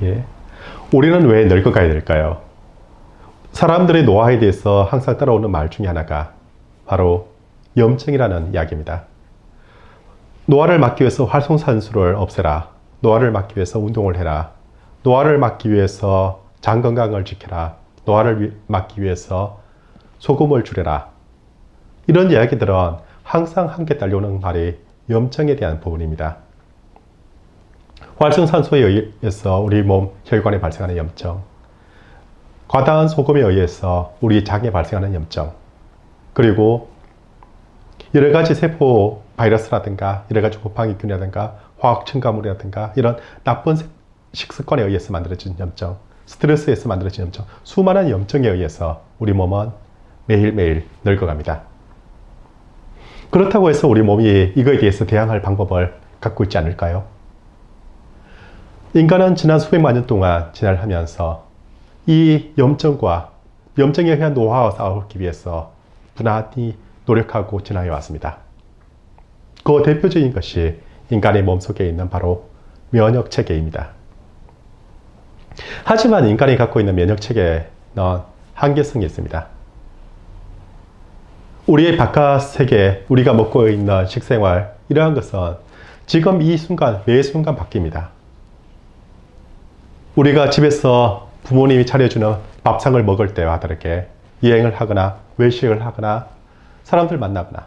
예. 우리는 왜 늙어가야 될까요? 사람들의 노화에 대해서 항상 따라오는 말 중에 하나가 바로 염증이라는 이야기입니다. 노화를 막기 위해서 활성산소를 없애라. 노화를 막기 위해서 운동을 해라. 노화를 막기 위해서 장 건강을 지켜라. 노화를 막기 위해서 소금을 줄여라. 이런 이야기들은 항상 함께 딸려오는 말이 염증에 대한 부분입니다. 활성산소에 의해서 우리 몸 혈관에 발생하는 염증, 과다한 소금에 의해서 우리 장에 발생하는 염증, 그리고 여러 가지 세포 바이러스라든가 여러 가지 곰팡이균이라든가 화학 첨가물이라든가 이런 나쁜 식습관에 의해서 만들어진 염증, 스트레스에서 만들어진 염증, 수많은 염증에 의해서 우리 몸은 매일매일 늙어갑니다. 그렇다고 해서 우리 몸이 이거에 대해서 대항할 방법을 갖고 있지 않을까요? 인간은 지난 수백만 년 동안 진화하면서 이 염증과 염증에 의한 노화와 싸우기 위해서 부단히 노력하고 진화해 왔습니다. 그 대표적인 것이 인간의 몸속에 있는 바로 면역체계입니다. 하지만 인간이 갖고 있는 면역체계는 한계성이 있습니다. 우리의 바깥 세계, 우리가 먹고 있는 식생활, 이러한 것은 지금 이 순간, 매 순간 바뀝니다. 우리가 집에서 부모님이 차려주는 밥상을 먹을 때와 다르게 여행을 하거나 외식을 하거나 사람들 만나거나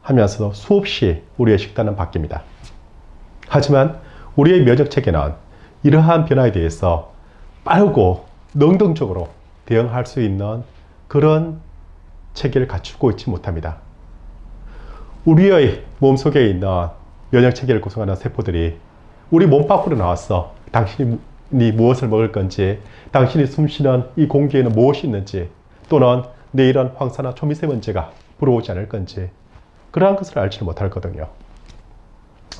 하면서 수없이 우리의 식단은 바뀝니다. 하지만 우리의 면역체계는 이러한 변화에 대해서 빠르고 능동적으로 대응할 수 있는 그런 체계를 갖추고 있지 못합니다. 우리의 몸속에 있는 면역체계를 구성하는 세포들이 우리 몸 밖으로 나와서 당신이 무엇을 먹을 건지, 당신이 숨쉬는 이 공기에는 무엇이 있는지, 또는 내일은 황사나 초미세먼지가 불어오지 않을 건지 그러한 것을 알지를 못하거든요.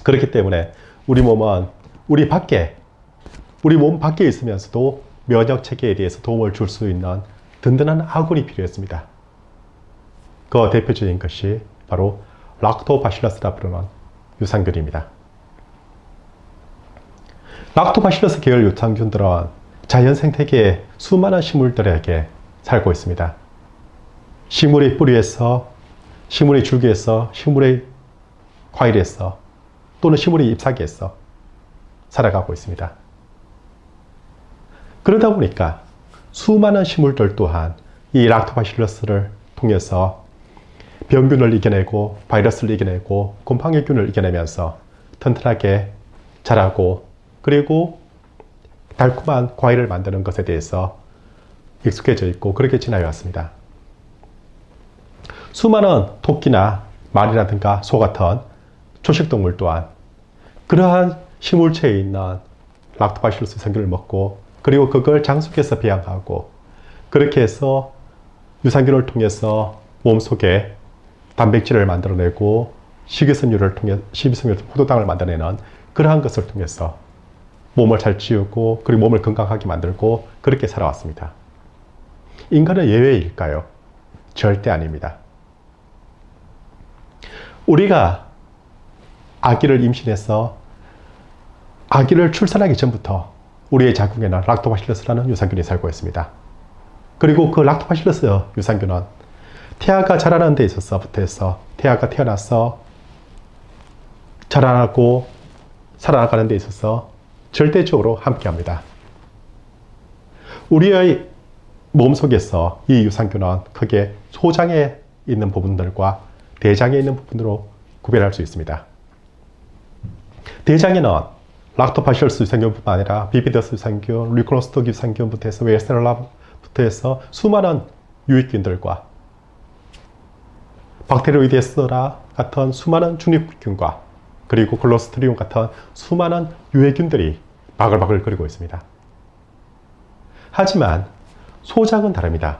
그렇기 때문에 우리 몸은 우리 몸 밖에 있으면서도 면역체계에 대해서 도움을 줄 수 있는 든든한 아군이 필요했습니다. 그 대표적인 것이 바로 락토바실러스라 부르는 유산균입니다. 락토바실러스 계열 유산균들은 자연 생태계의 수많은 식물들에게 살고 있습니다. 식물의 뿌리에서, 식물의 줄기에서, 식물의 과일에서, 또는 식물의 잎사귀에서 살아가고 있습니다. 그러다 보니까 수많은 식물들 또한 이 락토바실러스를 통해서 병균을 이겨내고 바이러스를 이겨내고 곰팡이균을 이겨내면서 튼튼하게 자라고, 그리고 달콤한 과일을 만드는 것에 대해서 익숙해져 있고 그렇게 지나해 왔습니다. 수많은 토끼나 말이라든가 소 같은 초식동물 또한 그러한 식물체에 있는 락토바실러스 유산균을 먹고, 그리고 그걸 장속해서 배양하고, 그렇게 해서 유산균을 통해서 몸속에 단백질을 만들어내고 식이섬유를 통해 포도당을 만들어내는 그러한 것을 통해서 몸을 잘 지우고, 그리고 몸을 건강하게 만들고 그렇게 살아왔습니다. 인간은 예외일까요? 절대 아닙니다. 우리가 아기를 임신해서 아기를 출산하기 전부터 우리의 자궁에는 락토바실러스라는 유산균이 살고 있습니다. 그리고 그 락토바실러스 유산균은 태아가 자라는 데 있어서부터 해서 태아가 태어나서 자라나고 살아나가는 데 있어서 절대적으로 함께합니다. 우리의 몸속에서 이 유산균은 크게 소장에 있는 부분들과 대장에 있는 부분으로 구별할 수 있습니다. 대장에는 락토바실러스 유산균뿐만 아니라 비비더스 유산균, 리코노스톡 유산균부터 해서 웨스테랄라부터 해서 수많은 유익균들과 박테리오이데스라 같은 수많은 중립균과 그리고 클로스트리움 같은 수많은 유해균들이 바글바글 끓이고 있습니다. 하지만 소장은 다릅니다.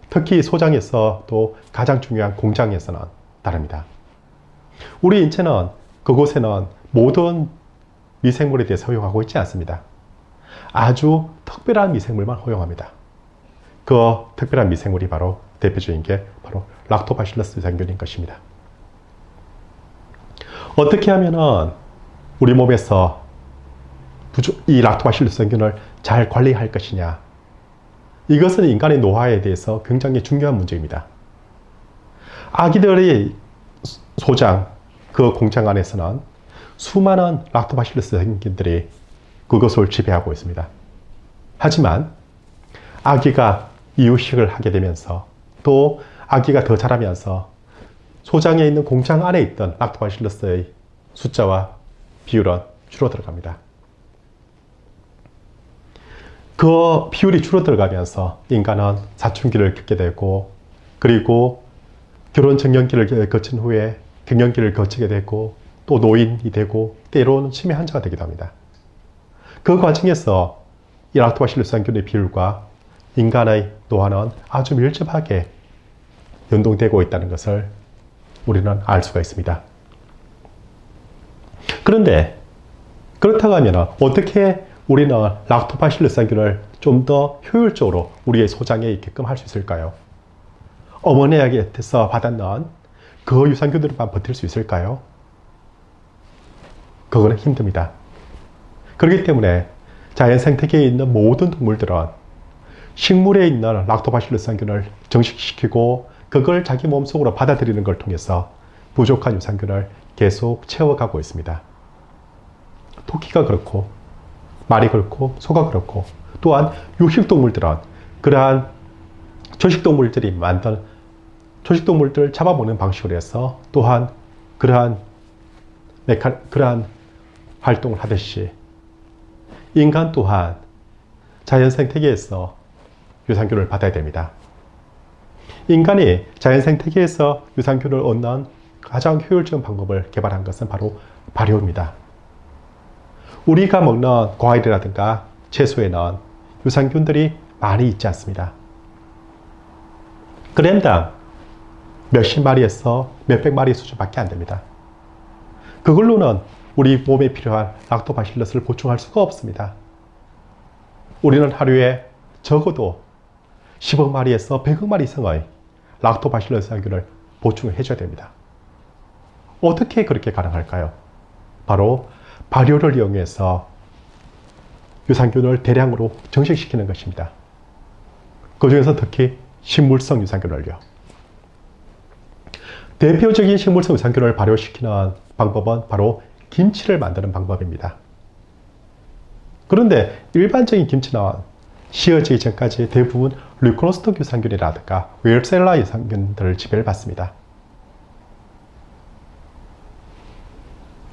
특히 소장에서도 가장 중요한 공장에서는 다릅니다. 우리 인체는 그곳에는 모든 미생물에 대해서 허용하고 있지 않습니다. 아주 특별한 미생물만 허용합니다. 그 특별한 미생물이 바로 대표적인 게 바로 락토바실러스 유산균인 것입니다. 어떻게 하면은 우리 몸에서 이 락토바실러스 세균을 잘 관리할 것이냐. 이것은 인간의 노화에 대해서 굉장히 중요한 문제입니다. 아기들의 소장, 그 공장 안에서는 수많은 락토바실러스 세균들이 그것을 지배하고 있습니다. 하지만 아기가 이유식을 하게 되면서 또 아기가 더 자라면서 소장에 있는 공장 안에 있던 락토바실러스의 숫자와 비율은 줄어들어갑니다. 그 비율이 줄어들어가면서 인간은 사춘기를 겪게 되고 그리고 결혼 정년기를 거친 후에 갱년기를 거치게 되고 또 노인이 되고 때로는 치매 환자가 되기도 합니다. 그 과정에서 이 락토바실러스 세균의 비율과 인간의 노화는 아주 밀접하게 연동되고 있다는 것을 우리는 알 수가 있습니다. 그런데 그렇다고 하면 어떻게 우리는 락토바실러스 세균을 좀 더 효율적으로 우리의 소장에 있게끔 할 수 있을까요? 어머니에게서 받았는 그 유산균들만 버틸 수 있을까요? 그거는 힘듭니다. 그렇기 때문에 자연 생태계에 있는 모든 동물들은 식물에 있는 락토바실러스 세균을 정식시키고 그걸 자기 몸속으로 받아들이는 걸 통해서 부족한 유산균을 계속 채워가고 있습니다. 토끼가 그렇고 말이 그렇고 소가 그렇고 또한 육식동물들은 그러한 초식동물들이 만든 초식동물들을 잡아먹는 방식으로 해서 또한 그러한 활동을 하듯이 인간 또한 자연 생태계에서 유산균을 받아야 됩니다. 인간이 자연 생태계에서 유산균을 얻는 가장 효율적인 방법을 개발한 것은 바로 발효입니다. 우리가 먹는 과일이라든가 채소에는 유산균들이 많이 있지 않습니다. 그램당 몇십 마리에서 몇백 마리 수준밖에 안 됩니다. 그걸로는 우리 몸에 필요한 락토바실러스를 보충할 수가 없습니다. 우리는 하루에 적어도 10억 마리에서 100억 마리 이상의 락토바실러스 세균을 보충해 줘야 됩니다. 어떻게 그렇게 가능할까요? 바로 발효를 이용해서 유산균을 대량으로 정식시키는 것입니다. 그 중에서 특히 식물성 유산균을요. 대표적인 식물성 유산균을 발효시키는 방법은 바로 김치를 만드는 방법입니다. 그런데 일반적인 김치는 씌어지기 전까지 대부분 류코노스톡 유산균이라든가 웹셀라 유산균들을 지배를 받습니다.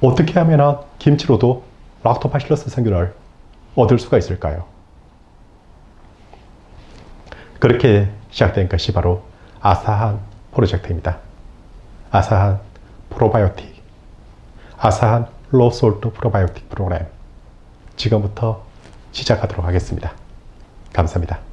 어떻게 하면 김치로도 락토바실러스 세균을 얻을 수가 있을까요? 그렇게 시작된 것이 바로 아사한 프로젝트입니다. 아사한 프로바이오틱, 아사한 로솔트 프로바이오틱 프로그램 지금부터 시작하도록 하겠습니다. 감사합니다.